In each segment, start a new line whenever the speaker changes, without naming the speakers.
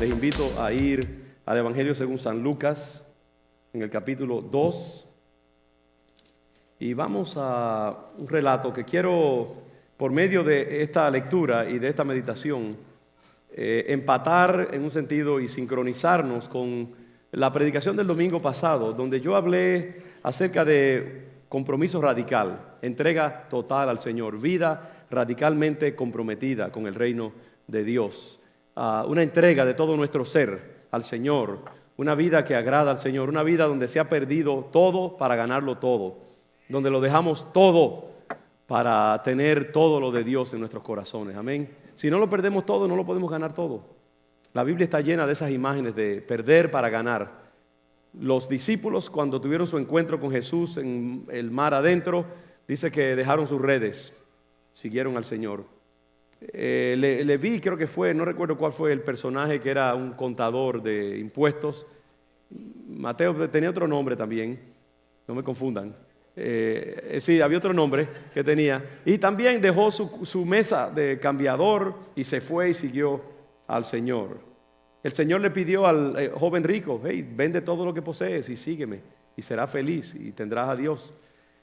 les invito a ir al Evangelio según San Lucas, en el capítulo 2. Y vamos a un relato que quiero, por medio de esta lectura y de esta meditación, empatar en un sentido y sincronizarnos con la predicación del domingo pasado, donde yo hablé acerca de compromiso radical, entrega total al Señor, vida radicalmente comprometida con el reino de Dios, una entrega de todo nuestro ser al Señor, una vida que agrada al Señor, una vida donde se ha perdido todo para ganarlo todo, donde lo dejamos todo para tener todo lo de Dios en nuestros corazones. Amén. Si no lo perdemos todo, no lo podemos ganar todo. La Biblia está llena de esas imágenes de perder para ganar. Los discípulos, cuando tuvieron su encuentro con Jesús en el mar adentro, dice que dejaron sus redes, siguieron al Señor. Leví, creo que fue, no recuerdo cuál fue el personaje, que era un contador de impuestos. Mateo tenía otro nombre también, no me confundan. Sí, había otro nombre que tenía. Y también dejó su mesa de cambiador y se fue y siguió al Señor. El Señor le pidió al joven rico: hey, vende todo lo que posees y sígueme, y serás feliz y tendrás a Dios.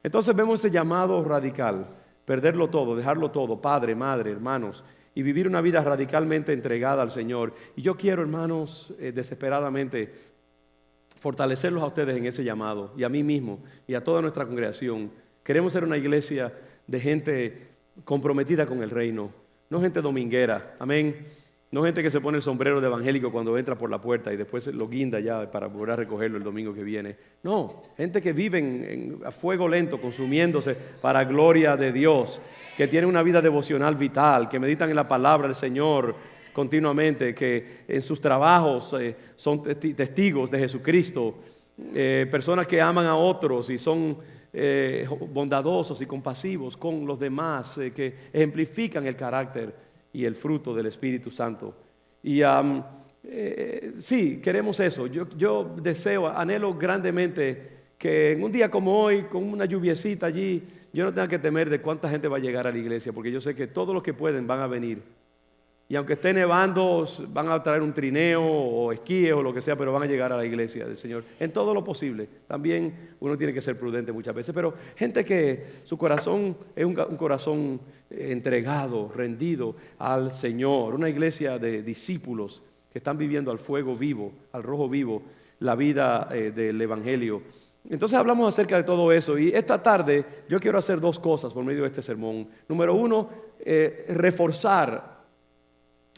Entonces vemos ese llamado radical, perderlo todo, dejarlo todo, padre, madre, hermanos, y vivir una vida radicalmente entregada al Señor. Y yo quiero, hermanos, desesperadamente fortalecerlos a ustedes en ese llamado, y a mí mismo, y a toda nuestra congregación. Queremos ser una iglesia de gente comprometida con el reino, no gente dominguera, amén. No gente que se pone el sombrero de evangélico cuando entra por la puerta y después lo guinda ya para volver a recogerlo el domingo que viene. No, gente que vive a fuego lento, consumiéndose para gloria de Dios, que tiene una vida devocional vital, que meditan en la palabra del Señor continuamente, que en sus trabajos son testigos de Jesucristo, personas que aman a otros y son bondadosos y compasivos con los demás, que ejemplifican el carácter y el fruto del Espíritu Santo. Y sí, queremos eso. Yo deseo, anhelo grandemente que en un día como hoy, con una lluviecita allí, yo no tenga que temer de cuánta gente va a llegar a la iglesia, porque yo sé que todos los que pueden van a venir. Y aunque esté nevando, van a traer un trineo o esquíes o lo que sea, pero van a llegar a la iglesia del Señor en todo lo posible. También uno tiene que ser prudente muchas veces, pero gente que su corazón es un corazón entregado, rendido al Señor. Una iglesia de discípulos que están viviendo al fuego vivo, al rojo vivo, la vida del Evangelio. Entonces hablamos acerca de todo eso, y esta tarde yo quiero hacer dos cosas por medio de este sermón. Número uno, reforzar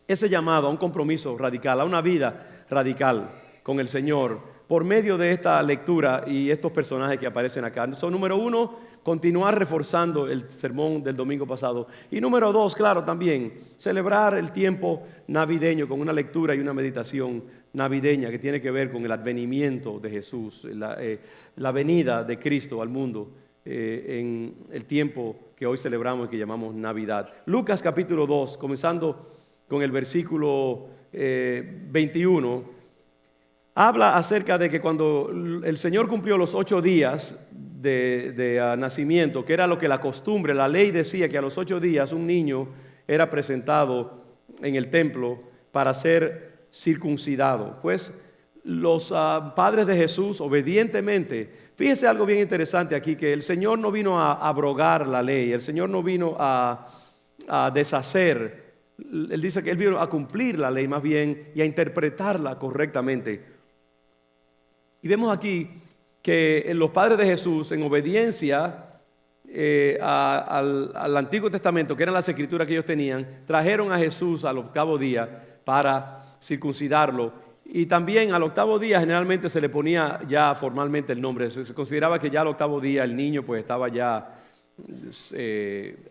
ese llamado a un compromiso radical, a una vida radical con el Señor, por medio de esta lectura y estos personajes que aparecen acá. Número uno, continuar reforzando el sermón del domingo pasado. Y número dos, claro, también celebrar el tiempo navideño con una lectura y una meditación navideña que tiene que ver con el advenimiento de Jesús, la venida de Cristo al mundo en el tiempo que hoy celebramos y que llamamos Navidad. Lucas capítulo 2, comenzando con el versículo 21, habla acerca de que cuando el Señor cumplió los 8 días de nacimiento, que era lo que la costumbre, la ley decía que a los 8 días un niño era presentado en el templo para ser circuncidado. Pues los padres de Jesús obedientemente, fíjese algo bien interesante aquí, que el Señor no vino a abrogar la ley, el Señor no vino a deshacer. Él dice que Él vino a cumplir la ley más bien y a interpretarla correctamente. Y vemos aquí que los padres de Jesús, en obediencia al Antiguo Testamento, que eran las escrituras que ellos tenían, trajeron a Jesús al 8º día para circuncidarlo. Y también al 8º día generalmente se le ponía ya formalmente el nombre. Se consideraba que ya al 8º día el niño pues estaba ya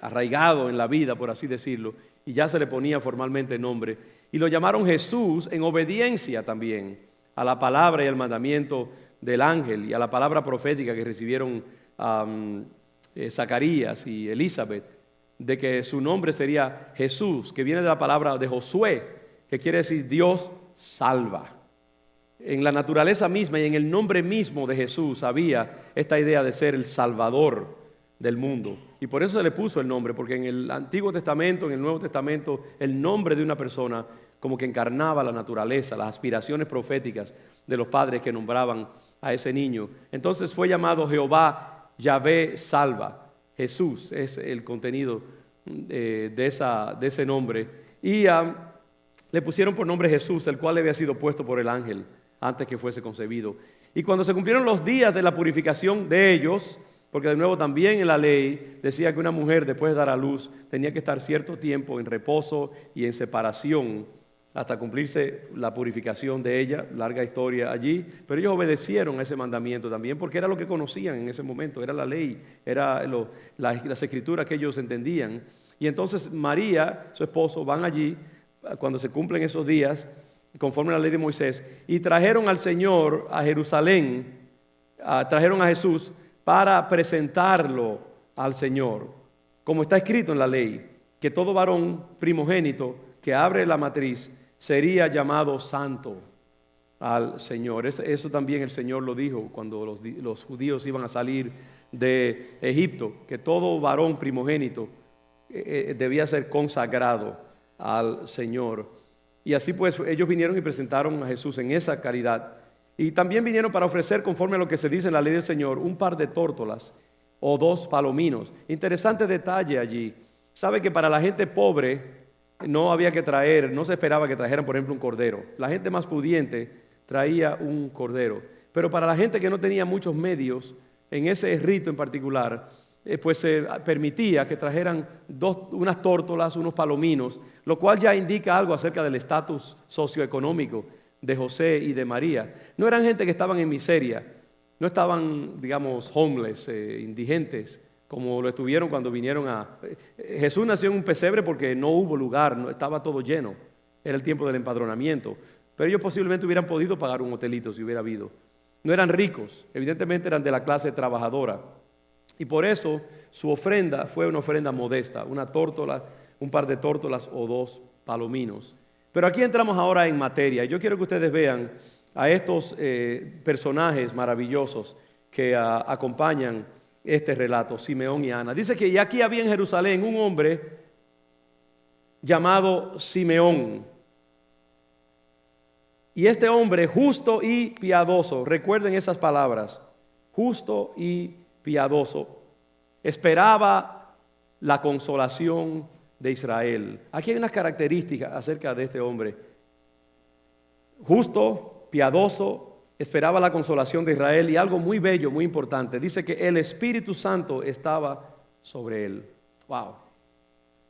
arraigado en la vida, por así decirlo, y ya se le ponía formalmente nombre, y lo llamaron Jesús en obediencia también a la palabra y al mandamiento del ángel y a la palabra profética que recibieron Zacarías y Elizabeth, de que su nombre sería Jesús, que viene de la palabra de Josué, que quiere decir Dios salva. En la naturaleza misma y en el nombre mismo de Jesús había esta idea de ser el Salvador del mundo. Y por eso se le puso el nombre, porque en el Antiguo Testamento, en el Nuevo Testamento, el nombre de una persona como que encarnaba la naturaleza, las aspiraciones proféticas de los padres que nombraban a ese niño. Entonces fue llamado Jehová, Yahvé salva. Jesús es el contenido de ese nombre. Y le pusieron por nombre Jesús, el cual le había sido puesto por el ángel antes que fuese concebido. Y cuando se cumplieron los días de la purificación de ellos, porque de nuevo también en la ley decía que una mujer después de dar a luz tenía que estar cierto tiempo en reposo y en separación hasta cumplirse la purificación de ella, larga historia allí, pero ellos obedecieron a ese mandamiento también porque era lo que conocían en ese momento, era la ley, era las escrituras que ellos entendían. Y entonces María, su esposo, van allí cuando se cumplen esos días, conforme a la ley de Moisés, y trajeron al Señor a Jerusalén, trajeron a Jesús para presentarlo al Señor, como está escrito en la ley, que todo varón primogénito que abre la matriz sería llamado santo al Señor. Eso también el Señor lo dijo cuando los judíos iban a salir de Egipto, que todo varón primogénito debía ser consagrado al Señor. Y así pues ellos vinieron y presentaron a Jesús en esa caridad. Y también vinieron para ofrecer, conforme a lo que se dice en la ley del Señor, un par de tórtolas o 2 palominos. Interesante detalle allí. Sabe que para la gente pobre no había que traer, no se esperaba que trajeran, por ejemplo, un cordero. La gente más pudiente traía un cordero. Pero para la gente que no tenía muchos medios, en ese rito en particular, pues se permitía que trajeran unas tórtolas, unos palominos, lo cual ya indica algo acerca del estatus socioeconómico de José y de María. No eran gente que estaban en miseria, no estaban, digamos, homeless, indigentes, como lo estuvieron cuando vinieron Jesús nació en un pesebre porque no hubo lugar, no, estaba todo lleno, era el tiempo del empadronamiento, pero ellos posiblemente hubieran podido pagar un hotelito si hubiera habido. No eran ricos, evidentemente eran de la clase trabajadora, y por eso su ofrenda fue una ofrenda modesta, una tórtola, un par de tórtolas o 2 palominos. Pero aquí entramos ahora en materia. Yo quiero que ustedes vean a estos personajes maravillosos que acompañan este relato, Simeón y Ana. Dice que ya aquí había en Jerusalén un hombre llamado Simeón. Y este hombre justo y piadoso, recuerden esas palabras, justo y piadoso, esperaba la consolación de Israel. Aquí hay unas características acerca de este hombre. Justo, piadoso, esperaba la consolación de Israel y algo muy bello, muy importante. Dice que el Espíritu Santo estaba sobre él. Wow.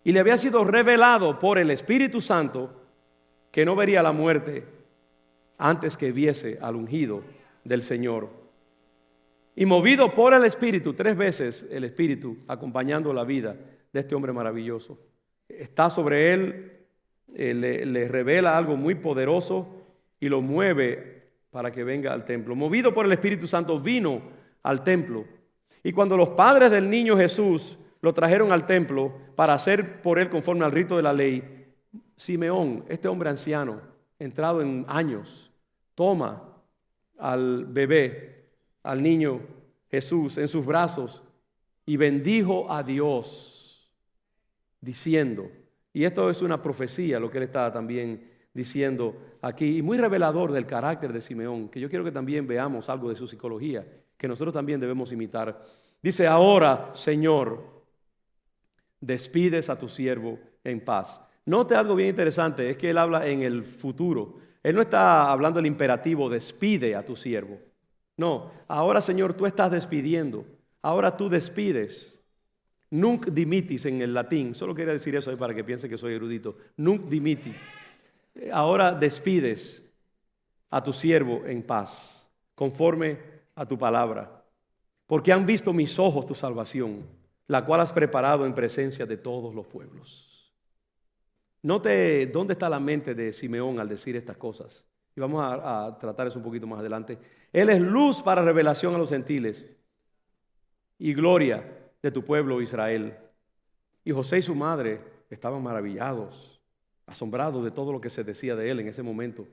Y le había sido revelado por el Espíritu Santo que no vería la muerte antes que viese al ungido del Señor. Y movido por el Espíritu, 3 veces el Espíritu acompañando la vida de este hombre maravilloso. Está sobre él, le revela algo muy poderoso y lo mueve para que venga al templo. Movido por el Espíritu Santo vino al templo. Y cuando los padres del niño Jesús lo trajeron al templo para hacer por él conforme al rito de la ley, Simeón, este hombre anciano, entrado en años, toma al bebé, al niño Jesús en sus brazos y bendijo a Dios diciendo, y esto es una profecía lo que él está también diciendo aquí, y muy revelador del carácter de Simeón, que yo quiero que también veamos algo de su psicología, que nosotros también debemos imitar. Dice, ahora, Señor, despides a tu siervo en paz. Note algo bien interesante, es que él habla en el futuro. Él no está hablando el imperativo, despide a tu siervo. No, ahora, Señor, tú estás despidiendo. Ahora tú despides. Nunc dimittis en el latín. Solo quería decir eso ahí para que piense que soy erudito. Nunc dimittis. Ahora despides a tu siervo en paz, conforme a tu palabra. Porque han visto mis ojos tu salvación, la cual has preparado en presencia de todos los pueblos. Note dónde está la mente de Simeón al decir estas cosas. Y vamos a tratar eso un poquito más adelante. Él es luz para revelación a los gentiles y gloria de tu pueblo Israel. Y José y su madre estaban maravillados, asombrados de todo lo que se decía de él en ese momento.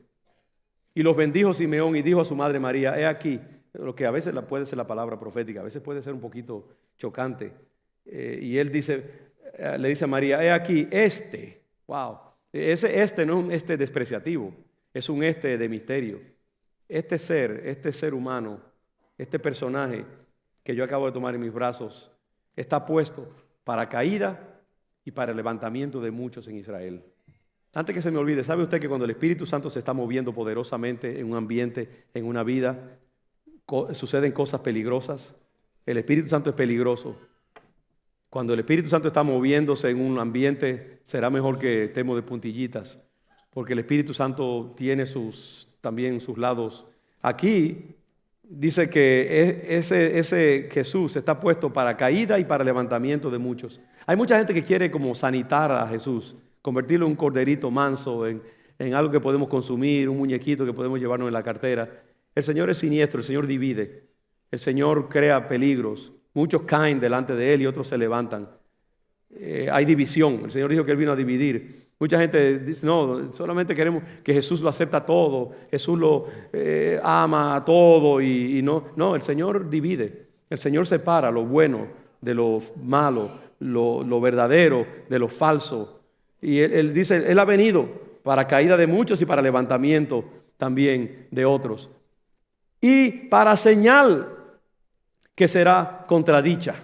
Y los bendijo Simeón y dijo a su madre María, he aquí, lo que a veces puede ser la palabra profética, a veces puede ser un poquito chocante. Y él le dice a María, he aquí este. Wow. Ese no es un este despreciativo, es un este de misterio. Este ser humano, este personaje que yo acabo de tomar en mis brazos, está puesto para caída y para el levantamiento de muchos en Israel. Antes que se me olvide, ¿sabe usted que cuando el Espíritu Santo se está moviendo poderosamente en un ambiente, en una vida, suceden cosas peligrosas? El Espíritu Santo es peligroso. Cuando el Espíritu Santo está moviéndose en un ambiente, será mejor que estemos de puntillitas, porque el Espíritu Santo tiene también sus lados. Aquí dice que ese Jesús está puesto para caída y para levantamiento de muchos. Hay mucha gente que quiere como sanitar a Jesús, convertirlo en un corderito manso, en algo que podemos consumir, un muñequito que podemos llevarnos en la cartera. El Señor es siniestro, el Señor divide, el Señor crea peligros. Muchos caen delante de Él y otros se levantan. Hay división. El Señor dijo que Él vino a dividir. Mucha gente dice, no, solamente queremos que Jesús lo acepta todo. Jesús lo ama a todo y no. No, el Señor divide. El Señor separa lo bueno de lo malo, lo verdadero de lo falso. Y él dice, Él ha venido para caída de muchos y para levantamiento también de otros. Y para señal que será contradicha.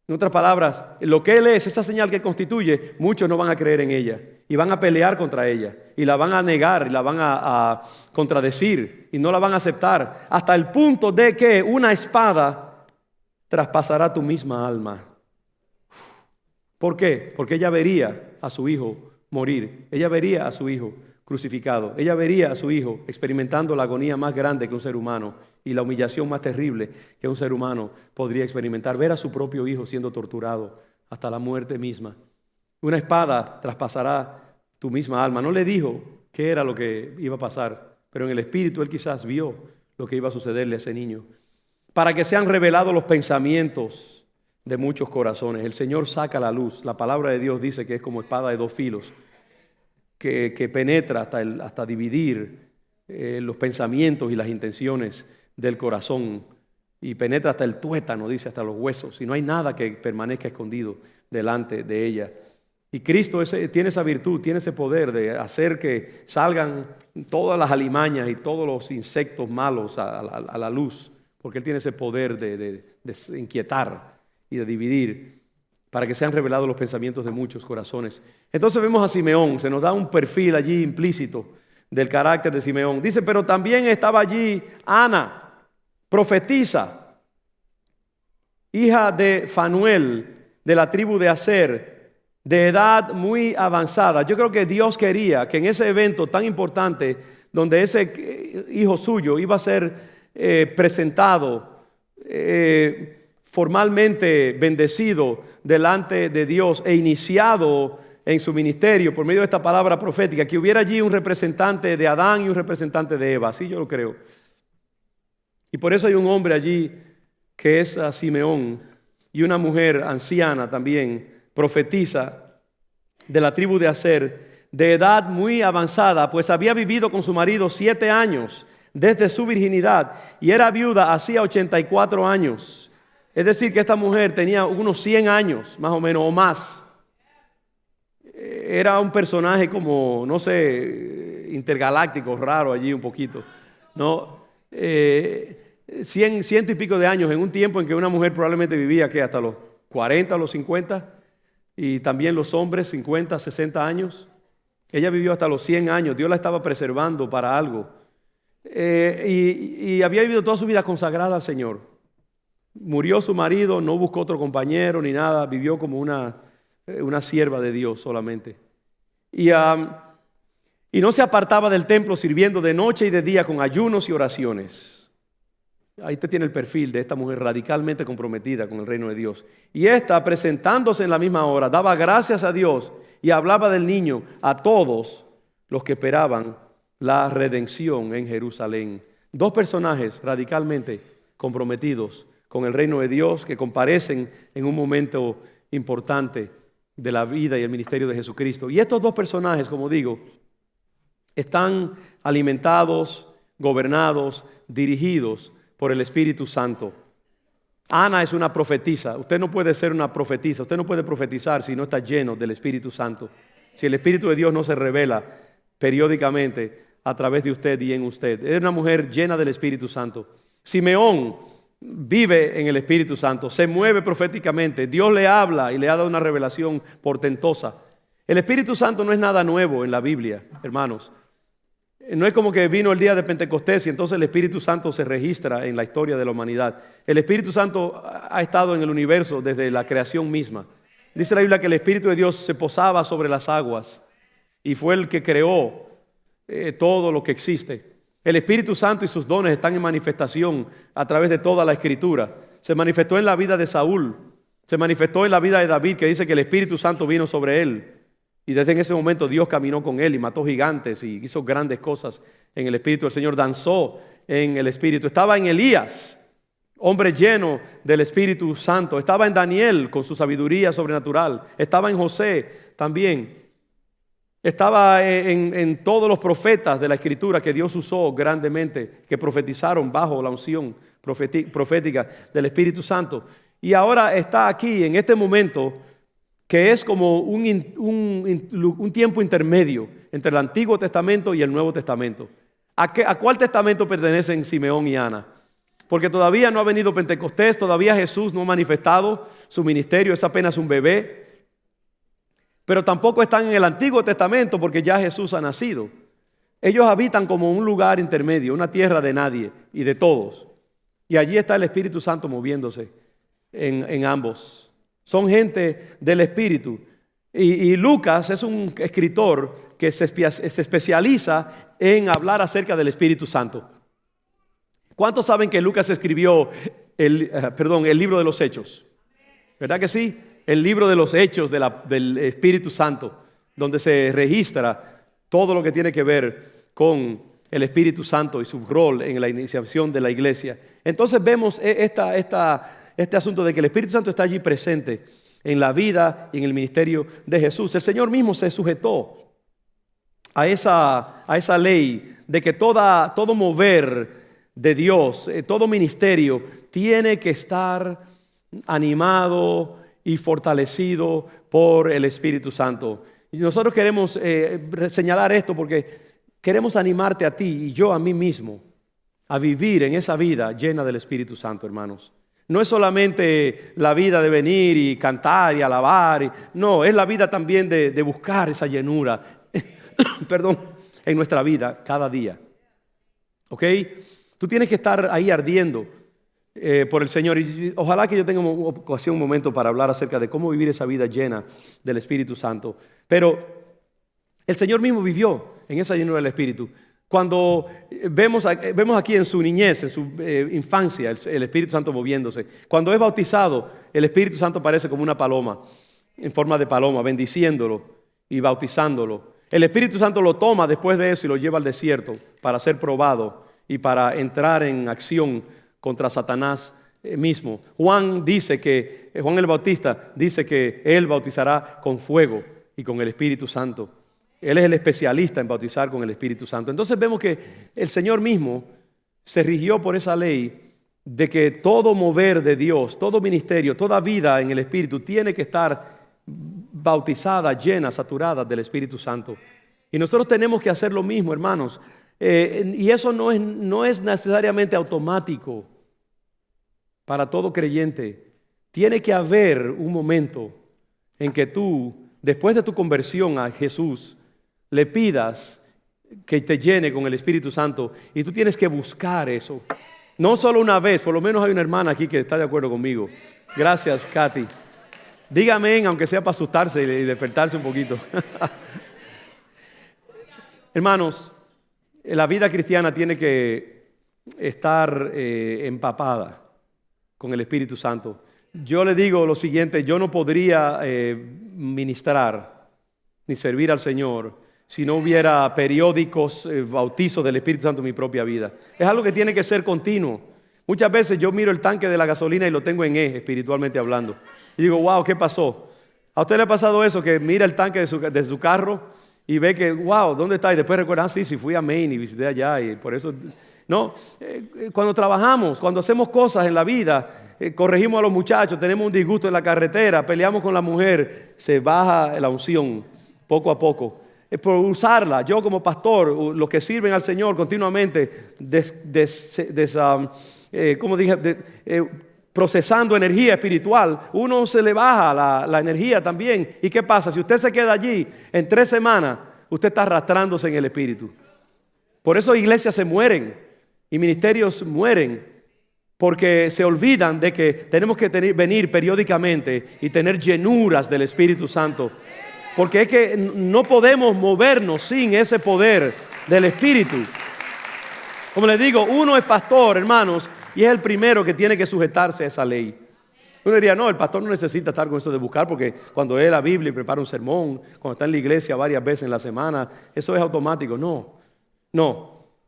En otras palabras, lo que Él es, esa señal que constituye, muchos no van a creer en ella y van a pelear contra ella y la van a negar y la van a contradecir y no la van a aceptar hasta el punto de que una espada traspasará tu misma alma. ¿Por qué? Porque ella vería a su hijo morir, ella vería a su hijo crucificado, ella vería a su hijo experimentando la agonía más grande que un ser humano y la humillación más terrible que un ser humano podría experimentar, ver a su propio hijo siendo torturado hasta la muerte misma. Una espada traspasará tu misma alma. No le dijo qué era lo que iba a pasar, pero en el espíritu él quizás vio lo que iba a sucederle a ese niño. Para que sean revelados los pensamientos de muchos corazones. El Señor saca la luz. La palabra de Dios dice que es como espada de dos filos, que penetra hasta dividir los pensamientos y las intenciones del corazón y penetra hasta el tuétano, dice, hasta los huesos, y no hay nada que permanezca escondido delante de ella. Y Cristo tiene esa virtud, tiene ese poder de hacer que salgan todas las alimañas y todos los insectos malos a la luz, porque Él tiene ese poder de inquietar y de dividir para que sean revelados los pensamientos de muchos corazones. Entonces vemos a Simeón, se nos da un perfil allí implícito del carácter de Simeón. Dice, pero también estaba allí Ana, profetisa, hija de Fanuel, de la tribu de Aser, de edad muy avanzada. Yo creo que Dios quería que en ese evento tan importante, donde ese hijo suyo iba a ser presentado, formalmente bendecido delante de Dios e iniciado en su ministerio por medio de esta palabra profética, que hubiera allí un representante de Adán y un representante de Eva. Así yo lo creo. Y por eso hay un hombre allí que es Simeón y una mujer anciana también, profetisa de la tribu de Aser, de edad muy avanzada, pues había vivido con su marido 7 años desde su virginidad y era viuda hacía 84 años. Es decir, que esta mujer tenía unos 100 años, más o menos, o más. Era un personaje como, no sé, intergaláctico, raro allí un poquito, ¿no? 100 y pico de años en un tiempo en que una mujer probablemente vivía que hasta los 40 o los 50 y también los hombres 50, 60 años. Ella vivió hasta los 100 años. Dios la estaba preservando para algo y había vivido toda su vida consagrada al Señor. Murió su marido, no buscó otro compañero ni nada, vivió como una sierva de Dios solamente. Y no se apartaba del templo sirviendo de noche y de día con ayunos y oraciones. Ahí usted tiene el perfil de esta mujer radicalmente comprometida con el reino de Dios. Y esta, presentándose en la misma hora, daba gracias a Dios y hablaba del niño a todos los que esperaban la redención en Jerusalén. Dos personajes radicalmente comprometidos con el reino de Dios que comparecen en un momento importante de la vida y el ministerio de Jesucristo. Y estos dos personajes, como digo, están alimentados, gobernados, dirigidos por el Espíritu Santo. Ana es una profetisa. Usted no puede ser una profetisa. Usted no puede profetizar si no está lleno del Espíritu Santo. Si el Espíritu de Dios no se revela periódicamente a través de usted y en usted. Es una mujer llena del Espíritu Santo. Simeón vive en el Espíritu Santo, se mueve proféticamente. Dios le habla y le ha dado una revelación portentosa. El Espíritu Santo no es nada nuevo en la Biblia, hermanos. No es como que vino el día de Pentecostés y entonces el Espíritu Santo se registra en la historia de la humanidad. El Espíritu Santo ha estado en el universo desde la creación misma. Dice la Biblia que el Espíritu de Dios se posaba sobre las aguas y fue el que creó todo lo que existe. El Espíritu Santo y sus dones están en manifestación a través de toda la Escritura. Se manifestó en la vida de Saúl, se manifestó en la vida de David, que dice que el Espíritu Santo vino sobre él. Y desde en ese momento Dios caminó con él y mató gigantes y hizo grandes cosas en el Espíritu. El Señor danzó en el Espíritu. Estaba en Elías, hombre lleno del Espíritu Santo. Estaba en Daniel con su sabiduría sobrenatural. Estaba en José también. Estaba en todos los profetas de la Escritura que Dios usó grandemente, que profetizaron bajo la unción profética del Espíritu Santo. Y ahora está aquí en este momento que es como un tiempo intermedio entre el Antiguo Testamento y el Nuevo Testamento. ¿A cuál testamento pertenecen Simeón y Ana? Porque todavía no ha venido Pentecostés, todavía Jesús no ha manifestado su ministerio, es apenas un bebé. Pero tampoco están en el Antiguo Testamento porque ya Jesús ha nacido. Ellos habitan como un lugar intermedio, una tierra de nadie y de todos. Y allí está el Espíritu Santo moviéndose en ambos. Son gente del Espíritu. Y Lucas es un escritor que se especializa en hablar acerca del Espíritu Santo. ¿Cuántos saben que Lucas escribió el libro de los Hechos? ¿Verdad que sí? El libro de los Hechos del Espíritu Santo, donde se registra todo lo que tiene que ver con el Espíritu Santo y su rol en la iniciación de la iglesia. Entonces vemos este asunto de que el Espíritu Santo está allí presente en la vida y en el ministerio de Jesús. El Señor mismo se sujetó a esa ley de que todo mover de Dios, todo ministerio tiene que estar animado y fortalecido por el Espíritu Santo. Y nosotros queremos señalar esto porque queremos animarte a ti y yo a mí mismo a vivir en esa vida llena del Espíritu Santo, hermanos. No es solamente la vida de venir y cantar y alabar, no, es la vida también de buscar esa llenura, en nuestra vida cada día. ¿Ok? Tú tienes que estar ahí ardiendo por el Señor. Y ojalá que yo tenga ocasión, un momento para hablar acerca de cómo vivir esa vida llena del Espíritu Santo. Pero el Señor mismo vivió en esa llenura del Espíritu. Cuando vemos aquí en su niñez, en su infancia, el Espíritu Santo moviéndose. Cuando es bautizado, el Espíritu Santo parece como una paloma, en forma de paloma, bendiciéndolo y bautizándolo. El Espíritu Santo lo toma después de eso y lo lleva al desierto para ser probado y para entrar en acción contra Satanás mismo. Juan el Bautista dice que él bautizará con fuego y con el Espíritu Santo. Él es el especialista en bautizar con el Espíritu Santo. Entonces vemos que el Señor mismo se rigió por esa ley de que todo mover de Dios, todo ministerio, toda vida en el Espíritu tiene que estar bautizada, llena, saturada del Espíritu Santo. Y nosotros tenemos que hacer lo mismo, hermanos. Y eso no es necesariamente automático para todo creyente. Tiene que haber un momento en que tú, después de tu conversión a Jesús, le pidas que te llene con el Espíritu Santo y tú tienes que buscar eso. No solo una vez, por lo menos hay una hermana aquí que está de acuerdo conmigo. Gracias, Katy. Dígame, aunque sea para asustarse y despertarse un poquito. Hermanos, la vida cristiana tiene que estar empapada con el Espíritu Santo. Yo le digo lo siguiente, yo no podría ministrar ni servir al Señor si no hubiera periódicos bautizos del Espíritu Santo en mi propia vida. Es algo que tiene que ser continuo. Muchas veces yo miro el tanque de la gasolina y lo tengo en E, espiritualmente hablando. Y digo, wow, ¿qué pasó? ¿A usted le ha pasado eso? Que mira el tanque de su carro y ve que, wow, ¿dónde está? Y después recuerda, sí, fui a Maine y visité allá y por eso... No, cuando trabajamos, cuando hacemos cosas en la vida, corregimos a los muchachos, tenemos un disgusto en la carretera, peleamos con la mujer, se baja la unción poco a poco. Por usarla, yo como pastor, los que sirven al Señor continuamente, procesando energía espiritual, uno se le baja la energía también. ¿Y qué pasa? Si usted se queda allí en 3 semanas, usted está arrastrándose en el espíritu. Por eso iglesias se mueren y ministerios mueren, porque se olvidan de que tenemos que venir periódicamente y tener llenuras del Espíritu Santo. Porque es que no podemos movernos sin ese poder del Espíritu. Como les digo, uno es pastor, hermanos, y es el primero que tiene que sujetarse a esa ley. Uno diría, no, el pastor no necesita estar con eso de buscar, porque cuando lee la Biblia y prepara un sermón, cuando está en la iglesia varias veces en la semana, eso es automático. No.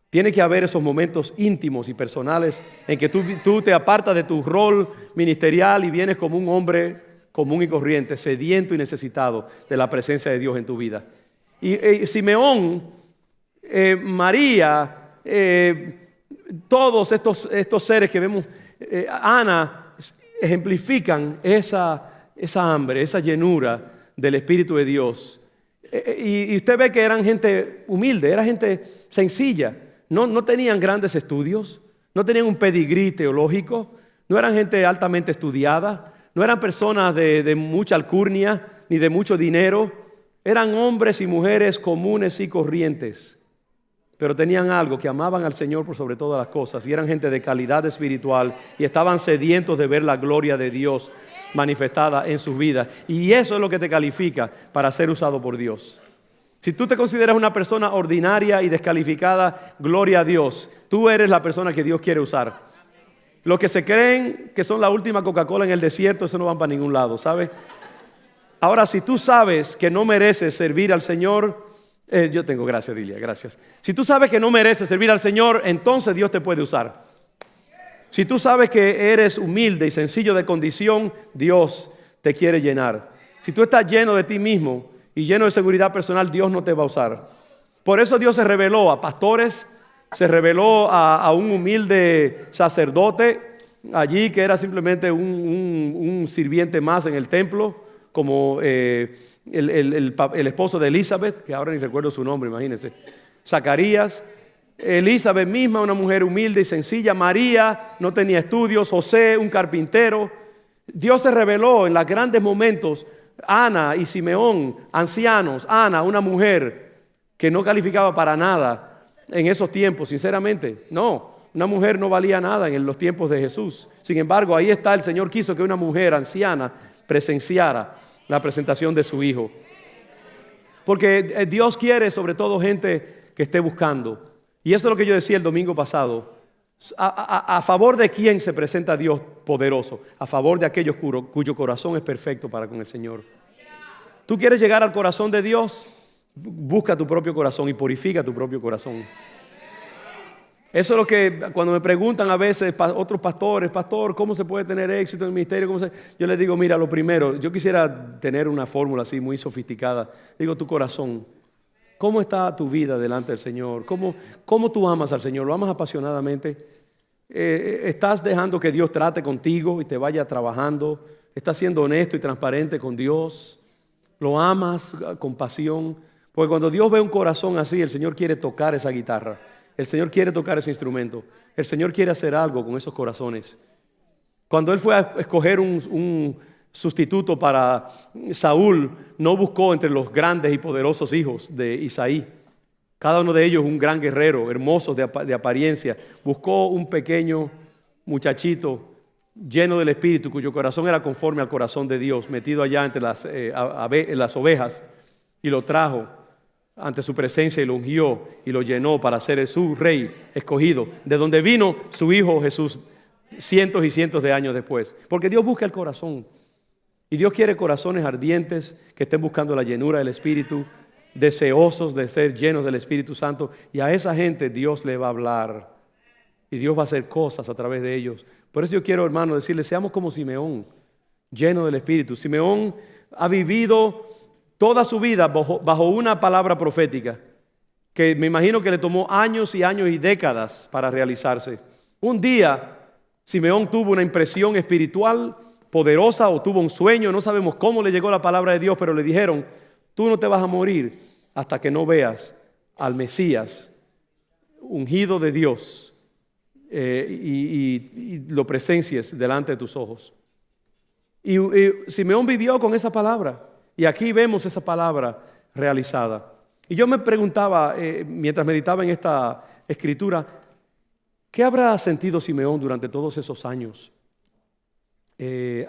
Tiene que haber esos momentos íntimos y personales en que tú te apartas de tu rol ministerial y vienes como un hombre común y corriente, sediento y necesitado de la presencia de Dios en tu vida. Y Simeón, María, todos estos seres que vemos, Ana, ejemplifican esa hambre, esa llenura del Espíritu de Dios. Y usted ve que eran gente humilde, era gente sencilla. No tenían grandes estudios, no tenían un pedigrí teológico, no eran gente altamente estudiada, no eran personas de mucha alcurnia ni de mucho dinero. Eran hombres y mujeres comunes y corrientes, pero tenían algo, que amaban al Señor por sobre todas las cosas, y eran gente de calidad espiritual y estaban sedientos de ver la gloria de Dios manifestada en sus vidas. Y eso es lo que te califica para ser usado por Dios. Si tú te consideras una persona ordinaria y descalificada, gloria a Dios, tú eres la persona que Dios quiere usar. Los que se creen que son la última Coca-Cola en el desierto, eso no van para ningún lado, ¿sabes? Ahora, si tú sabes que no mereces servir al Señor, yo tengo gracias, Dilia, gracias. Si tú sabes que no mereces servir al Señor, entonces Dios te puede usar. Si tú sabes que eres humilde y sencillo de condición, Dios te quiere llenar. Si tú estás lleno de ti mismo y lleno de seguridad personal, Dios no te va a usar. Por eso Dios se reveló a pastores, se reveló a un humilde sacerdote allí que era simplemente un sirviente más en el templo, como el esposo de Elizabeth, que ahora ni recuerdo su nombre, imagínense, Zacarías. Elizabeth misma, una mujer humilde y sencilla. María no tenía estudios. José, un carpintero. Dios se reveló en los grandes momentos. Ana y Simeón, ancianos. Ana, una mujer que no calificaba para nada en esos tiempos, sinceramente. No, una mujer no valía nada en los tiempos de Jesús. Sin embargo, ahí está, el Señor quiso que una mujer anciana presenciara la presentación de su hijo. Porque Dios quiere sobre todo gente que esté buscando. Y eso es lo que yo decía el domingo pasado. ¿A favor de quién se presenta Dios poderoso? A favor de aquellos cuyo corazón es perfecto para con el Señor. ¿Tú quieres llegar al corazón de Dios? Busca tu propio corazón y purifica tu propio corazón. Eso es lo que cuando me preguntan a veces otros pastores, pastor, ¿cómo se puede tener éxito en el ministerio? Yo les digo, mira, lo primero, yo quisiera tener una fórmula así muy sofisticada. Digo, tu corazón. ¿Cómo está tu vida delante del Señor? ¿Cómo tú amas al Señor? ¿Lo amas apasionadamente? ¿Estás dejando que Dios trate contigo y te vaya trabajando? ¿Estás siendo honesto y transparente con Dios? ¿Lo amas con pasión? Porque cuando Dios ve un corazón así, el Señor quiere tocar esa guitarra. El Señor quiere tocar ese instrumento. El Señor quiere hacer algo con esos corazones. Cuando Él fue a escoger un sustituto para Saúl, no buscó entre los grandes y poderosos hijos de Isaí. Cada uno de ellos un gran guerrero, hermosos de apariencia. Buscó un pequeño muchachito lleno del Espíritu, cuyo corazón era conforme al corazón de Dios, metido allá entre las ovejas, y lo trajo ante su presencia y lo ungió y lo llenó para ser su rey escogido, de donde vino su hijo Jesús cientos y cientos de años después. Porque Dios busca el corazón. Y Dios quiere corazones ardientes que estén buscando la llenura del Espíritu, deseosos de ser llenos del Espíritu Santo. Y a esa gente Dios le va a hablar. Y Dios va a hacer cosas a través de ellos. Por eso yo quiero, hermano, decirles, seamos como Simeón, lleno del Espíritu. Simeón ha vivido toda su vida bajo una palabra profética que me imagino que le tomó años y años y décadas para realizarse. Un día Simeón tuvo una impresión espiritual poderosa o tuvo un sueño, no sabemos cómo le llegó la palabra de Dios, pero le dijeron, tú no te vas a morir hasta que no veas al Mesías ungido de Dios y lo presencies delante de tus ojos. Y Simeón vivió con esa palabra y aquí vemos esa palabra realizada. Y yo me preguntaba mientras meditaba en esta escritura, ¿qué habrá sentido Simeón durante todos esos años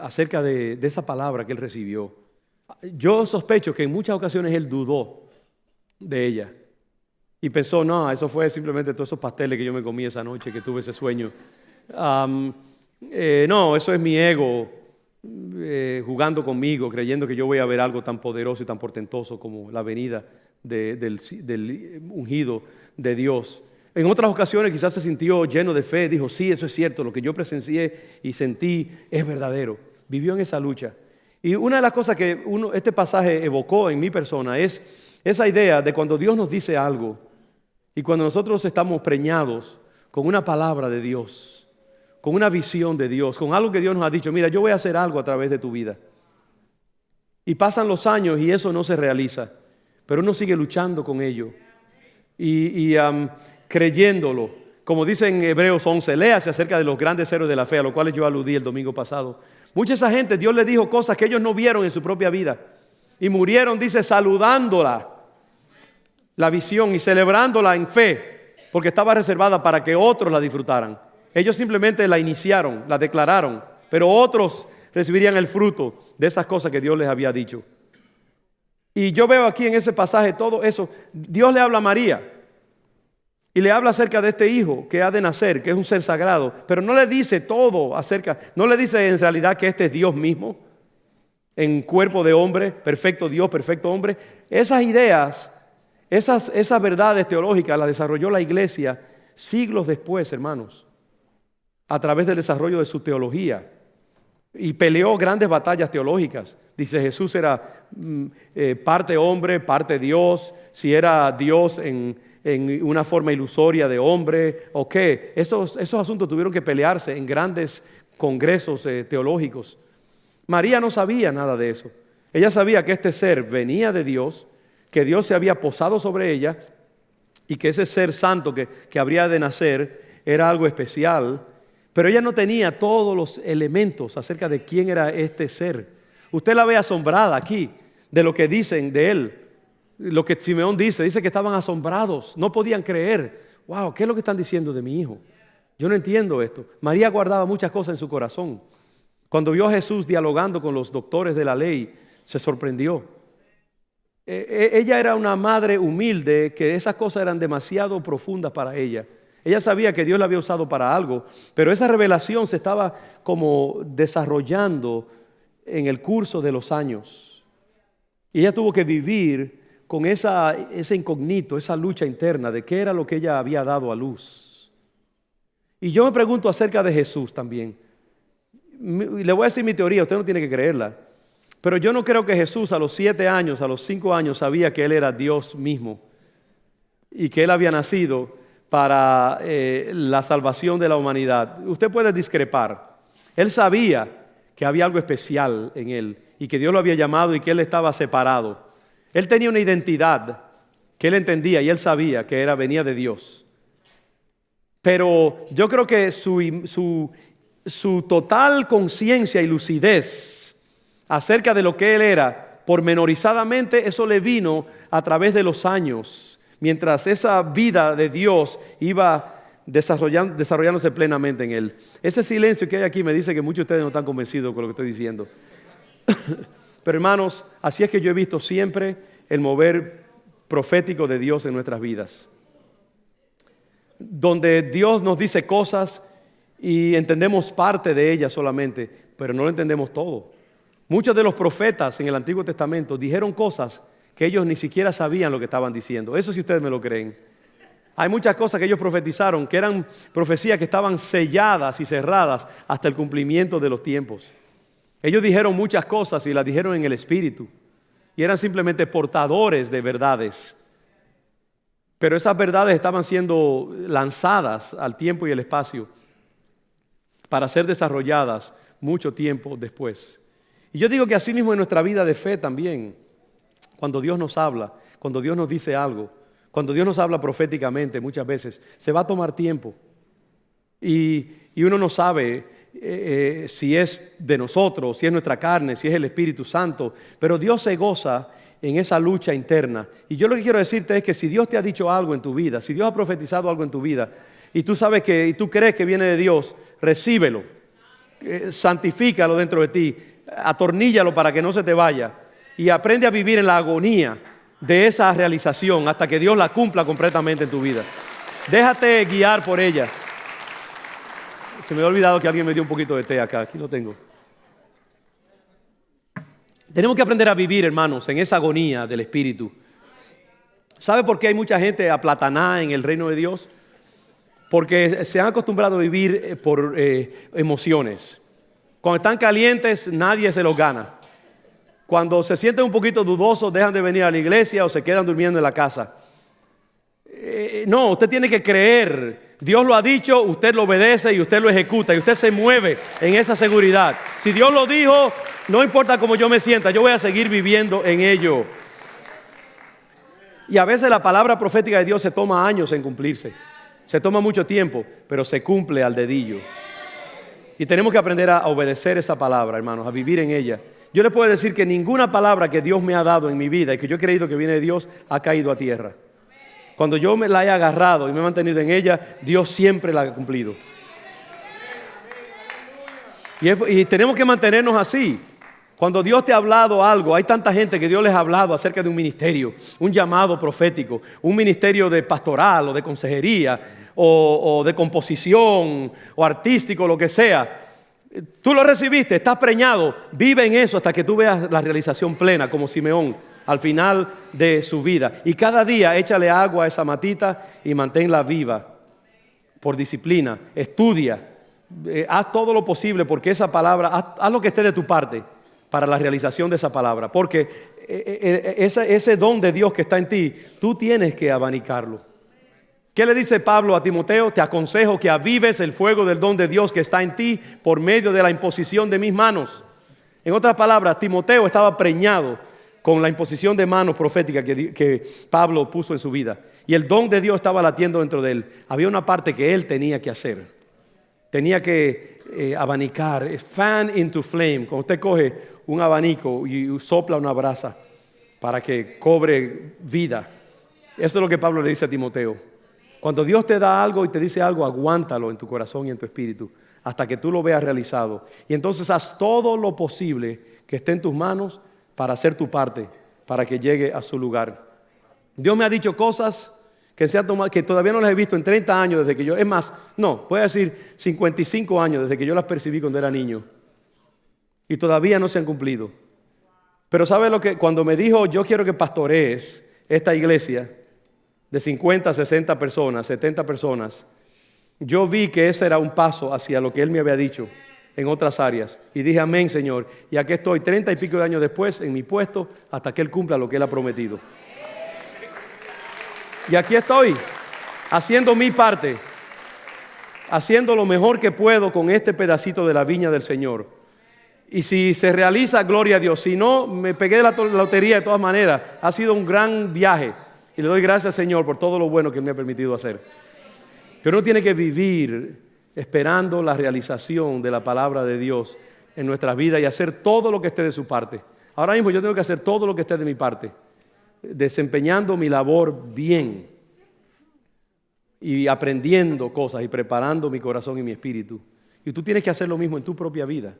acerca de esa palabra que él recibió? Yo sospecho que en muchas ocasiones él dudó de ella y pensó, no, eso fue simplemente todos esos pasteles que yo me comí esa noche que tuve ese sueño. No, eso es mi ego jugando conmigo, creyendo que yo voy a ver algo tan poderoso y tan portentoso como la venida del ungido de Dios. En otras ocasiones quizás se sintió lleno de fe, dijo, sí, eso es cierto, lo que yo presencié y sentí es verdadero. Vivió en esa lucha. Y una de las cosas que este pasaje evocó en mi persona es esa idea de cuando Dios nos dice algo y cuando nosotros estamos preñados con una palabra de Dios, con una visión de Dios, con algo que Dios nos ha dicho, mira, yo voy a hacer algo a través de tu vida. Y pasan los años y eso no se realiza, pero uno sigue luchando con ello y creyéndolo. Como dice en Hebreos 11, léase acerca de los grandes héroes de la fe, a los cuales yo aludí el domingo pasado. Mucha esa gente, Dios les dijo cosas que ellos no vieron en su propia vida y murieron, dice, saludándola, la visión y celebrándola en fe, porque estaba reservada para que otros la disfrutaran. Ellos simplemente la iniciaron, la declararon, pero otros recibirían el fruto de esas cosas que Dios les había dicho. Y yo veo aquí en ese pasaje todo eso. Dios le habla a María y le habla acerca de este hijo que ha de nacer, que es un ser sagrado, pero no le dice todo acerca, no le dice en realidad que este es Dios mismo, en cuerpo de hombre, perfecto Dios, perfecto hombre. Esas ideas, esas verdades teológicas las desarrolló la iglesia siglos después, hermanos, a través del desarrollo de su teología. Y peleó grandes batallas teológicas. Dice, Jesús era parte hombre, parte Dios. Si era Dios en una forma ilusoria de hombre o qué. Esos asuntos tuvieron que pelearse en grandes congresos teológicos. María no sabía nada de eso. Ella sabía que este ser venía de Dios, que Dios se había posado sobre ella y que ese ser santo que habría de nacer era algo especial. Pero ella no tenía todos los elementos acerca de quién era este ser. Usted la ve asombrada aquí de lo que dicen de él. Lo que Simeón dice que estaban asombrados, no podían creer. Wow, ¿qué es lo que están diciendo de mi hijo? Yo no entiendo esto. María guardaba muchas cosas en su corazón. Cuando vio a Jesús dialogando con los doctores de la ley, se sorprendió. Ella era una madre humilde, que esas cosas eran demasiado profundas para ella. Ella sabía que Dios la había usado para algo, pero esa revelación se estaba como desarrollando en el curso de los años. Y ella tuvo que vivir con ese incógnito, esa lucha interna de qué era lo que ella había dado a luz. Y yo me pregunto acerca de Jesús también. Le voy a decir mi teoría, usted no tiene que creerla. Pero yo no creo que Jesús a los 7 años, a los 5 años sabía que Él era Dios mismo y que Él había nacido para la salvación de la humanidad. Usted puede discrepar. Él sabía que había algo especial en Él y que Dios lo había llamado y que Él estaba separado. Él tenía una identidad que Él entendía y Él sabía que venía de Dios. Pero yo creo que su total conciencia y lucidez acerca de lo que Él era, pormenorizadamente, eso le vino a través de los años, mientras esa vida de Dios iba desarrollándose plenamente en Él. Ese silencio que hay aquí me dice que muchos de ustedes no están convencidos con lo que estoy diciendo. Pero hermanos, así es que yo he visto siempre el mover profético de Dios en nuestras vidas. Donde Dios nos dice cosas y entendemos parte de ellas solamente, pero no lo entendemos todo. Muchos de los profetas en el Antiguo Testamento dijeron cosas que ellos ni siquiera sabían lo que estaban diciendo. Eso si ustedes me lo creen. Hay muchas cosas que ellos profetizaron que eran profecías que estaban selladas y cerradas hasta el cumplimiento de los tiempos. Ellos dijeron muchas cosas y las dijeron en el Espíritu y eran simplemente portadores de verdades. Pero esas verdades estaban siendo lanzadas al tiempo y el espacio. para ser desarrolladas mucho tiempo después. Y yo digo que así mismo en nuestra vida de fe también, cuando Dios nos habla, cuando Dios nos dice algo, cuando Dios nos habla proféticamente muchas veces, se va a tomar tiempo. Y uno no sabe si es de nosotros, si es nuestra carne, si es el Espíritu Santo, pero Dios se goza en esa lucha interna. Y yo lo que quiero decirte es que si Dios te ha dicho algo en tu vida, si Dios ha profetizado algo en tu vida, y tú sabes que, y tú crees que viene de Dios, recíbelo, santifícalo dentro de ti, atorníllalo para que no se te vaya, y aprende a vivir en la agonía de esa realización hasta que Dios la cumpla completamente en tu vida. Déjate guiar por ella. Se me ha olvidado que alguien me dio un poquito de té acá, aquí lo tengo. Tenemos que aprender a vivir, hermanos, en esa agonía del Espíritu. ¿Sabe por qué hay mucha gente aplatanada en el reino de Dios? Porque se han acostumbrado a vivir por emociones. Cuando están calientes, nadie se los gana. Cuando se sienten un poquito dudosos, dejan de venir a la iglesia o se quedan durmiendo en la casa. No, usted tiene que creer. Dios lo ha dicho, usted lo obedece y usted lo ejecuta y usted se mueve en esa seguridad. Si Dios lo dijo, no importa cómo yo me sienta, yo voy a seguir viviendo en ello. Y a veces la palabra profética de Dios se toma años en cumplirse. Se toma mucho tiempo, pero se cumple al dedillo. Y tenemos que aprender a obedecer esa palabra, hermanos, a vivir en ella. Yo les puedo decir que ninguna palabra que Dios me ha dado en mi vida y que yo he creído que viene de Dios ha caído a tierra. Cuando yo me la he agarrado y me he mantenido en ella, Dios siempre la ha cumplido. Y tenemos que mantenernos así. Cuando Dios te ha hablado algo, hay tanta gente que Dios les ha hablado acerca de un ministerio, un llamado profético, un ministerio de pastoral o de consejería o de composición o artístico, lo que sea. Tú lo recibiste, estás preñado, vive en eso hasta que tú veas la realización plena, como Simeón al final de su vida. Y cada día échale agua a esa matita y manténla viva por disciplina. Estudia, haz todo lo posible porque esa palabra, haz lo que esté de tu parte para la realización de esa palabra. Porque ese don de Dios que está en ti, tú tienes que abanicarlo. ¿Qué le dice Pablo a Timoteo? Te aconsejo que avives el fuego del don de Dios que está en ti por medio de la imposición de mis manos. En otras palabras, Timoteo estaba preñado con la imposición de manos profética que Pablo puso en su vida. Y el don de Dios estaba latiendo dentro de él. Había una parte que él tenía que hacer. Tenía que abanicar. Es fan into flame. Cuando usted coge un abanico y sopla una brasa para que cobre vida. Eso es lo que Pablo le dice a Timoteo. Cuando Dios te da algo y te dice algo, aguántalo en tu corazón y en tu espíritu hasta que tú lo veas realizado. Y entonces haz todo lo posible que esté en tus manos para hacer tu parte, para que llegue a su lugar. Dios me ha dicho cosas que todavía no las he visto en 30 años desde que yo, es más, no, voy a decir 55 años desde que yo las percibí cuando era niño. Y todavía no se han cumplido. Pero ¿sabe lo que? Cuando me dijo, yo quiero que pastorees esta iglesia de 50, 60 personas, 70 personas, yo vi que ese era un paso hacia lo que Él me había dicho en otras áreas. Y dije, amén, Señor. Y aquí estoy 30 y pico de años después en mi puesto hasta que Él cumpla lo que Él ha prometido. Y aquí estoy, haciendo mi parte, haciendo lo mejor que puedo con este pedacito de la viña del Señor. Y si se realiza, gloria a Dios. Si no, me pegué de la lotería de todas maneras. Ha sido un gran viaje. Y le doy gracias, Señor, por todo lo bueno que Él me ha permitido hacer. Pero uno tiene que vivir esperando la realización de la palabra de Dios en nuestras vidas y hacer todo lo que esté de su parte. Ahora mismo yo tengo que hacer todo lo que esté de mi parte, desempeñando mi labor bien y aprendiendo cosas y preparando mi corazón y mi espíritu. Y tú tienes que hacer lo mismo en tu propia vida.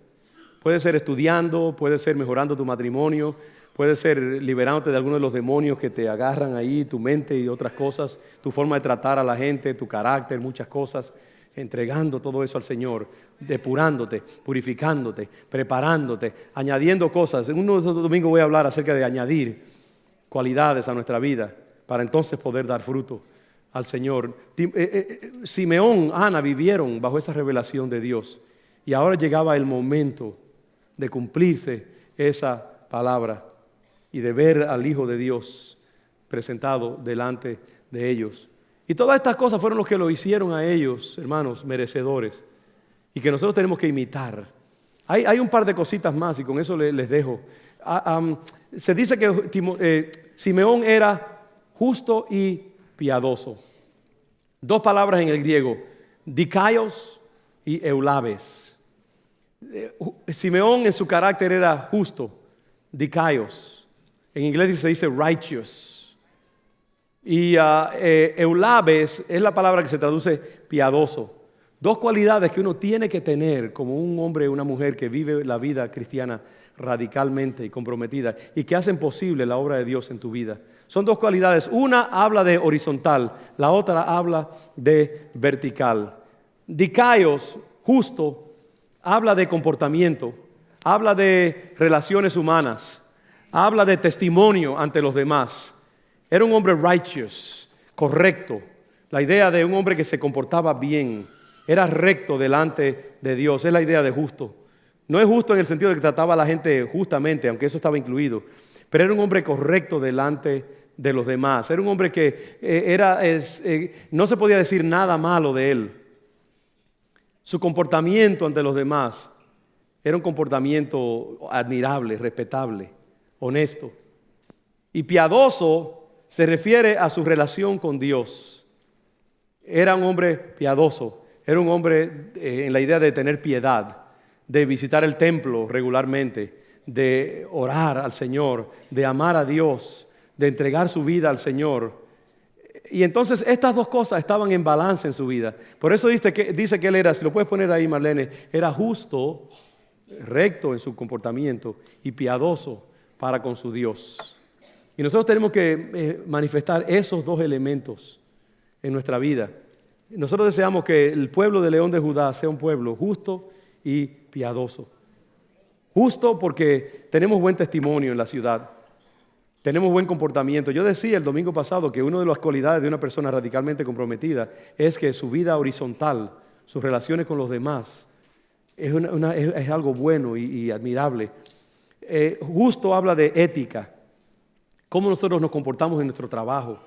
Puede ser estudiando, puede ser mejorando tu matrimonio, puede ser liberándote de algunos de los demonios que te agarran ahí, tu mente y otras cosas, tu forma de tratar a la gente, tu carácter, muchas cosas, entregando todo eso al Señor, depurándote, purificándote, preparándote, añadiendo cosas. En uno de estos domingos voy a hablar acerca de añadir cualidades a nuestra vida para entonces poder dar fruto al Señor. Simeón, Ana vivieron bajo esa revelación de Dios y ahora llegaba el momento de cumplirse esa palabra y de ver al Hijo de Dios presentado delante de ellos. Y todas estas cosas fueron los que lo hicieron a ellos, hermanos, merecedores. y que nosotros tenemos que imitar. Hay un par de cositas más y con eso les dejo. Se dice que Simeón era justo y piadoso. Dos palabras en el griego, dikaios y eulabes. Simeón en su carácter era justo, dikaios. En inglés se dice righteous. Y eulabes es la palabra que se traduce piadoso. Dos cualidades que uno tiene que tener como un hombre o una mujer que vive la vida cristiana radicalmente y comprometida y que hacen posible la obra de Dios en tu vida. Son dos cualidades. Una habla de horizontal, la otra habla de vertical. Dikaios, justo, habla de comportamiento, habla de relaciones humanas, habla de testimonio ante los demás. Era un hombre righteous, correcto. La idea de un hombre que se comportaba bien, era recto delante de Dios, es la idea de justo. No es justo en el sentido de que trataba a la gente justamente, aunque eso estaba incluido, pero era un hombre correcto delante de los demás. Era un hombre que no se podía decir nada malo de él. Su comportamiento ante los demás era un comportamiento admirable, respetable, honesto. Y piadoso se refiere a su relación con Dios. Era un hombre piadoso, era un hombre en la idea de tener piedad, de visitar el templo regularmente, de orar al Señor, de amar a Dios, de entregar su vida al Señor. Y entonces estas dos cosas estaban en balance en su vida. Por eso dice que él era, si lo puedes poner ahí, Marlene, era justo, recto en su comportamiento y piadoso para con su Dios. Y nosotros tenemos que manifestar esos dos elementos en nuestra vida. Nosotros deseamos que el pueblo de León de Judá sea un pueblo justo y piadoso. Justo porque tenemos buen testimonio en la ciudad. Tenemos buen comportamiento. Yo decía el domingo pasado que una de las cualidades de una persona radicalmente comprometida es que su vida horizontal, sus relaciones con los demás, es algo bueno y admirable. Justo habla de ética. Cómo nosotros nos comportamos en nuestro trabajo.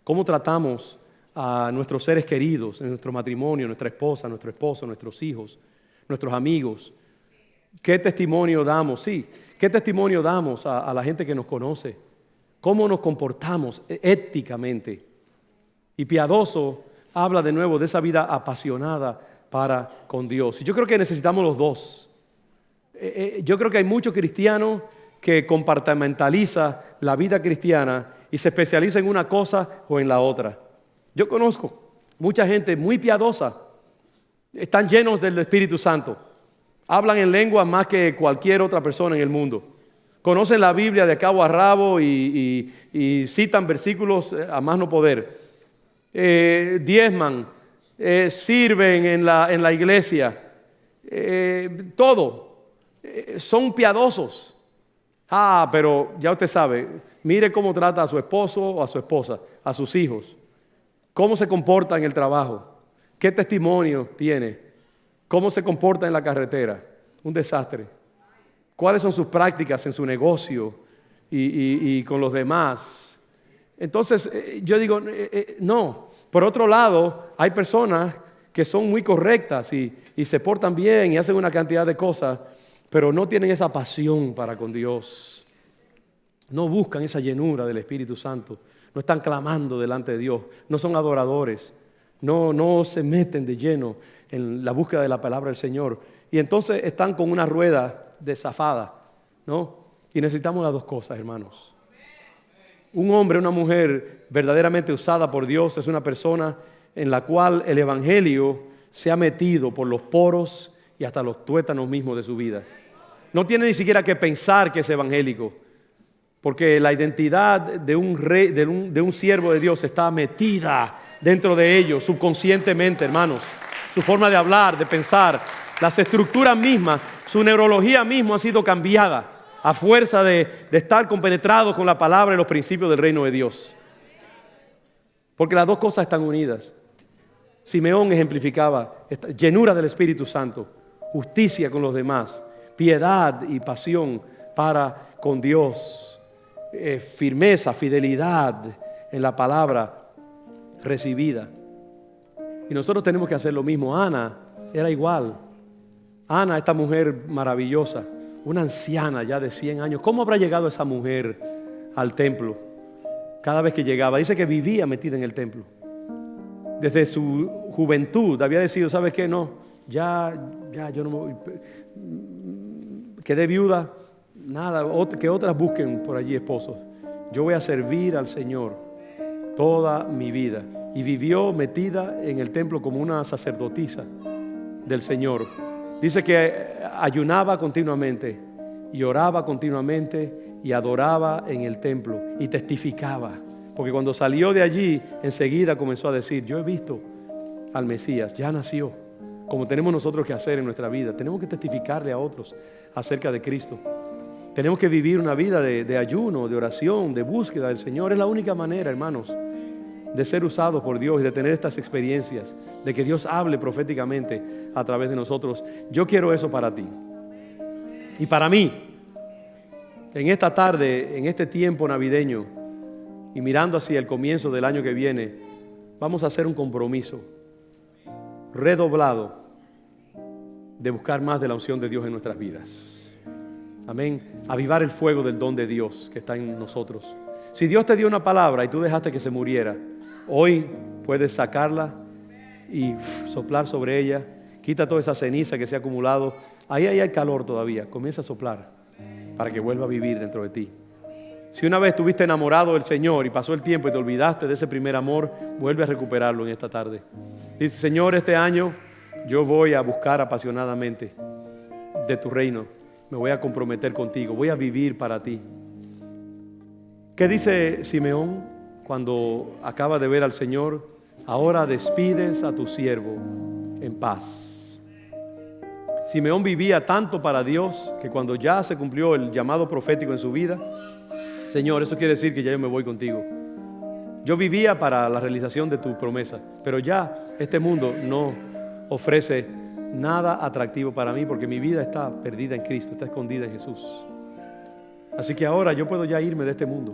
Cómo tratamos a nuestros seres queridos, en nuestro matrimonio, nuestra esposa, nuestro esposo, nuestros hijos, nuestros amigos. ¿Qué testimonio damos? Sí, ¿qué testimonio damos a la gente que nos conoce? ¿Cómo nos comportamos éticamente? Y piadoso habla de nuevo de esa vida apasionada para con Dios. Y yo creo que necesitamos los dos. Yo creo que hay muchos cristianos que compartimentaliza la vida cristiana y se especializa en una cosa o en la otra. Yo conozco mucha gente muy piadosa, están llenos del Espíritu Santo, hablan en lengua más que cualquier otra persona en el mundo, conocen la Biblia de cabo a rabo y citan versículos a más no poder, diezman, sirven en la iglesia, todo, son piadosos. Pero ya usted sabe, mire cómo trata a su esposo o a su esposa, a sus hijos. ¿Cómo se comporta en el trabajo? ¿Qué testimonio tiene? ¿Cómo se comporta en la carretera? Un desastre. ¿Cuáles son sus prácticas en su negocio y con los demás? Entonces, yo digo, no. Por otro lado, hay personas que son muy correctas y se portan bien y hacen una cantidad de cosas, pero no tienen esa pasión para con Dios. No buscan esa llenura del Espíritu Santo. No están clamando delante de Dios, no son adoradores, no se meten de lleno en la búsqueda de la palabra del Señor. Y entonces están con una rueda desafada, ¿no? Y necesitamos las dos cosas, hermanos. Un hombre, una mujer verdaderamente usada por Dios es una persona en la cual el Evangelio se ha metido por los poros y hasta los tuétanos mismos de su vida. No tiene ni siquiera que pensar que es evangélico. Porque la identidad de un rey, de un siervo de Dios está metida dentro de ellos subconscientemente, hermanos. Su forma de hablar, de pensar, las estructuras mismas, su neurología misma ha sido cambiada a fuerza de estar compenetrados con la palabra y los principios del reino de Dios. Porque las dos cosas están unidas. Simeón ejemplificaba esta llenura del Espíritu Santo, justicia con los demás, piedad y pasión para con Dios. Firmeza, fidelidad en la palabra recibida. Y nosotros tenemos que hacer lo mismo. Ana era igual. Ana, esta mujer maravillosa, una anciana ya de 100 años. ¿Cómo habrá llegado esa mujer al templo? Cada vez que llegaba, dice que vivía metida en el templo. Desde su juventud había decidido, ¿sabes qué? No, ya yo no me voy. Quedé viuda, nada, que otras busquen por allí esposos. Yo voy a servir al Señor toda mi vida. Y vivió metida en el templo como una sacerdotisa del Señor. Dice que ayunaba continuamente y oraba continuamente y adoraba en el templo y testificaba. Porque cuando salió de allí, enseguida comenzó a decir: yo he visto al Mesías, ya nació. Como tenemos nosotros que hacer en nuestra vida, tenemos que testificarle a otros acerca de Cristo. Tenemos que vivir una vida de ayuno, de oración, de búsqueda del Señor. Es la única manera, hermanos, de ser usados por Dios y de tener estas experiencias, de que Dios hable proféticamente a través de nosotros. Yo quiero eso para ti y para mí. En esta tarde, en este tiempo navideño y mirando hacia el comienzo del año que viene, vamos a hacer un compromiso redoblado de buscar más de la unción de Dios en nuestras vidas. Amén. Avivar el fuego del don de Dios que está en nosotros. Si Dios te dio una palabra y tú dejaste que se muriera, hoy puedes sacarla y soplar sobre ella. Quita toda esa ceniza que se ha acumulado. Ahí hay calor todavía. Comienza a soplar para que vuelva a vivir dentro de ti. Si una vez estuviste enamorado del Señor y pasó el tiempo y te olvidaste de ese primer amor, vuelve a recuperarlo en esta tarde. Dice: Señor, este año yo voy a buscar apasionadamente de tu reino. Me voy a comprometer contigo. Voy a vivir para ti. ¿Qué dice Simeón cuando acaba de ver al Señor? Ahora despides a tu siervo en paz. Simeón vivía tanto para Dios que cuando ya se cumplió el llamado profético en su vida: Señor, eso quiere decir que ya yo me voy contigo. Yo vivía para la realización de tu promesa, pero ya este mundo no ofrece nada atractivo para mí porque mi vida está perdida en Cristo, está escondida en Jesús. Así que ahora yo puedo ya irme de este mundo.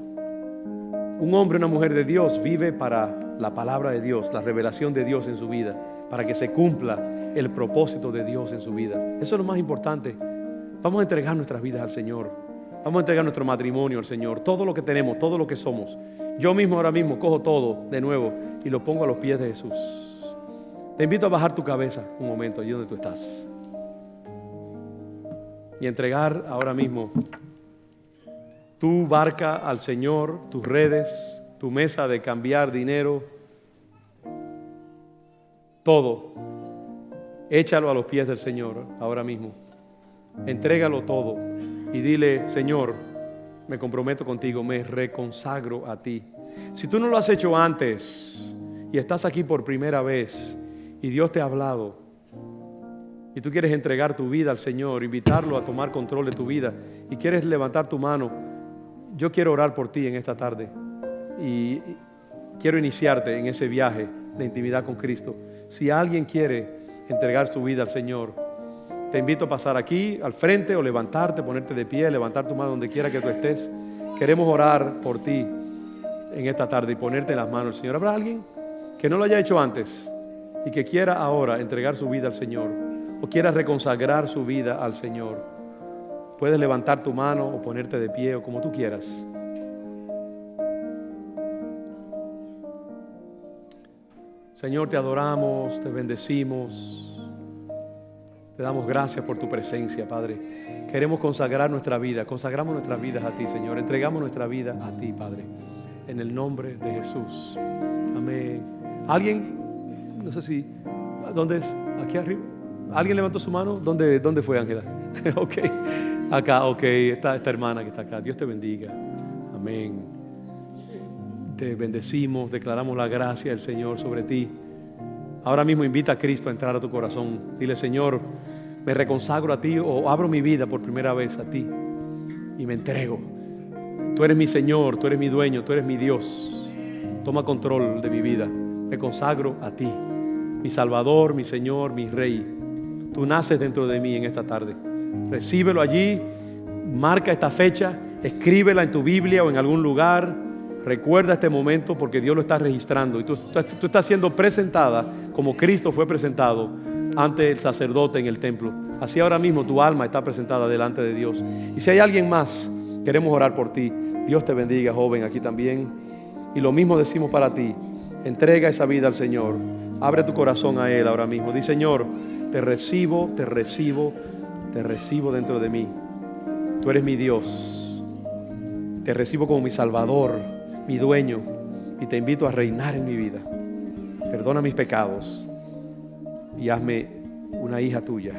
Un hombre, una mujer de Dios vive para la palabra de Dios, la revelación de Dios en su vida, para que se cumpla el propósito de Dios en su vida. Eso es lo más importante. Vamos a entregar nuestras vidas al Señor. Vamos a entregar nuestro matrimonio al Señor. Todo lo que tenemos, todo lo que somos. Yo mismo ahora mismo cojo todo de nuevo y lo pongo a los pies de Jesús. Te invito a bajar tu cabeza un momento allí donde tú estás y entregar ahora mismo tu barca al Señor, tus redes, tu mesa de cambiar dinero, todo. Échalo a los pies del Señor ahora mismo. Entrégalo todo y dile: Señor, me comprometo contigo, me reconsagro a ti. Si tú no lo has hecho antes y estás aquí por primera vez y Dios te ha hablado y tú quieres entregar tu vida al Señor, invitarlo a tomar control de tu vida y quieres levantar tu mano, yo quiero orar por ti en esta tarde y quiero iniciarte en ese viaje de intimidad con Cristo. Si alguien quiere entregar su vida al Señor, te invito a pasar aquí al frente o levantarte, ponerte de pie, levantar tu mano donde quiera que tú estés. Queremos orar por ti en esta tarde y ponerte en las manos del Señor. ¿Habrá alguien que no lo haya hecho antes y que quiera ahora entregar su vida al Señor o quiera reconsagrar su vida al Señor? Puedes levantar tu mano o ponerte de pie o como tú quieras. Señor, te adoramos, te bendecimos. Te damos gracias por tu presencia, Padre. Queremos consagrar nuestra vida, consagramos nuestras vidas a ti, Señor. Entregamos nuestra vida a ti, Padre, en el nombre de Jesús. Amén. ¿Alguien? No sé si, ¿dónde es? ¿Aquí arriba? ¿Alguien levantó su mano? ¿Dónde fue, Ángela? Ok, acá, ok, esta hermana que está acá. Dios te bendiga. Amén. Te bendecimos, declaramos la gracia del Señor sobre ti. Ahora mismo invita a Cristo a entrar a tu corazón. Dile: Señor, me reconsagro a ti o abro mi vida por primera vez a ti y me entrego. Tú eres mi Señor, tú eres mi dueño, tú eres mi Dios. Toma control de mi vida. Me consagro a ti, mi Salvador, mi Señor, mi Rey. Tú naces dentro de mí en esta tarde. Recíbelo allí, marca esta fecha, escríbela en tu Biblia o en algún lugar. Recuerda este momento porque Dios lo está registrando y tú estás siendo presentada como Cristo fue presentado ante el sacerdote en el templo. Así ahora mismo tu alma está presentada delante de Dios. Y si hay alguien más, queremos orar por ti. Dios te bendiga, joven, aquí también. Y lo mismo decimos para ti. Entrega esa vida al Señor. Abre tu corazón a Él ahora mismo. Di: Señor, te recibo, te recibo, te recibo dentro de mí. Tú eres mi Dios. Te recibo como mi Salvador, mi dueño. Y te invito a reinar en mi vida. Perdona mis pecados y hazme una hija tuya.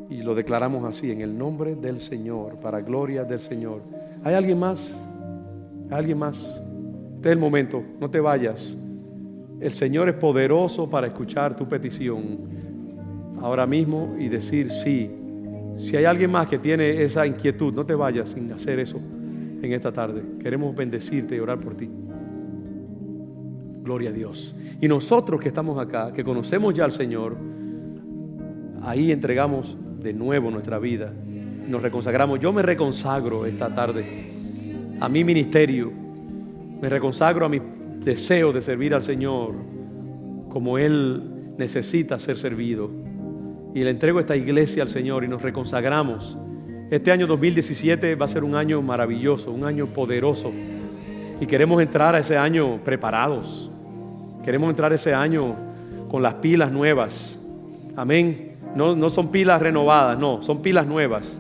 Y lo declaramos así, en el nombre del Señor, para gloria del Señor. ¿Hay alguien más? ¿Hay alguien más? Este es el momento, no te vayas. El Señor es poderoso para escuchar tu petición ahora mismo y decir sí. Si hay alguien más que tiene esa inquietud, no te vayas sin hacer eso en esta tarde. Queremos bendecirte y orar por ti. Gloria a Dios. Y nosotros que estamos acá, que conocemos ya al Señor, ahí entregamos de nuevo nuestra vida, nos reconsagramos. Yo me reconsagro esta tarde a mi ministerio, me reconsagro a mi deseo de servir al Señor como Él necesita ser servido, y le entrego esta iglesia al Señor y nos reconsagramos. Este año 2017 va a ser un año maravilloso, un año poderoso, y queremos entrar a ese año preparados. Queremos entrar ese año con las pilas nuevas. Amén. No son pilas renovadas, no, son pilas nuevas.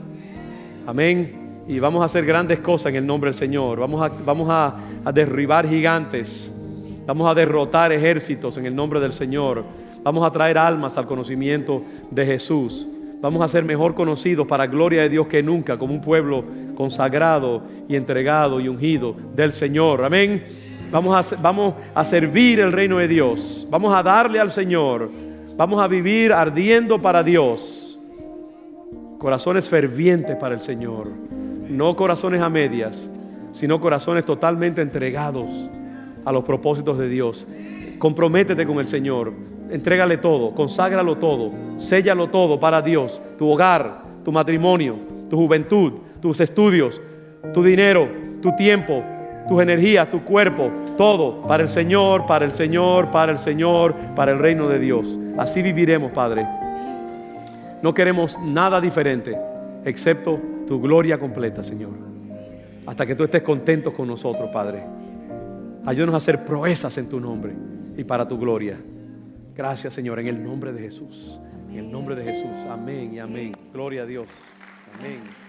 Amén. Y vamos a hacer grandes cosas en el nombre del Señor. Vamos a derribar gigantes. Vamos a derrotar ejércitos en el nombre del Señor. Vamos a traer almas al conocimiento de Jesús. Vamos a ser mejor conocidos para gloria de Dios que nunca, como un pueblo consagrado y entregado y ungido del Señor. Amén. Vamos a servir el reino de Dios. Vamos a darle al Señor. Vamos a vivir ardiendo para Dios. Corazones fervientes para el Señor. No corazones a medias, sino corazones totalmente entregados a los propósitos de Dios. Comprométete con el Señor. Entrégale todo, conságralo todo, séllalo todo para Dios. Tu hogar, tu matrimonio, tu juventud, tus estudios, tu dinero, tu tiempo, tus energías, tu cuerpo, todo para el Señor, para el Señor, para el Señor, para el reino de Dios. Así viviremos, Padre. No queremos nada diferente excepto tu gloria completa, Señor. Hasta que tú estés contento con nosotros, Padre. Ayúdanos a hacer proezas en tu nombre y para tu gloria. Gracias, Señor, en el nombre de Jesús. En el nombre de Jesús. Amén y amén. Gloria a Dios. Amén.